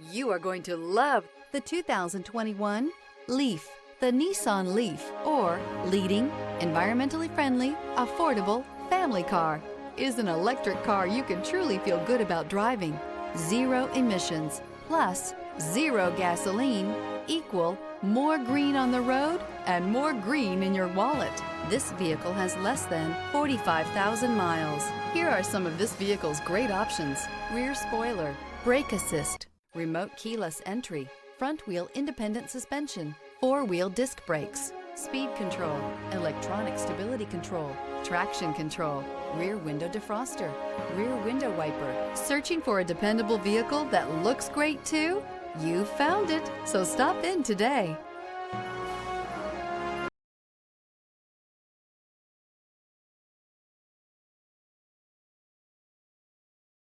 You are going to love the 2021 Leaf. The Nissan Leaf, or leading, environmentally friendly, affordable family car, is an electric car you can truly feel good about driving. Zero emissions plus zero gasoline equal more green on the road and more green in your wallet. This vehicle has less than 45,000 miles. Here are some of this vehicle's great options: rear spoiler, brake assist, remote keyless entry, front wheel independent suspension, four-wheel disc brakes, speed control, electronic stability control, traction control, rear window defroster, rear window wiper. Searching for a dependable vehicle that looks great too? You found it, so stop in today.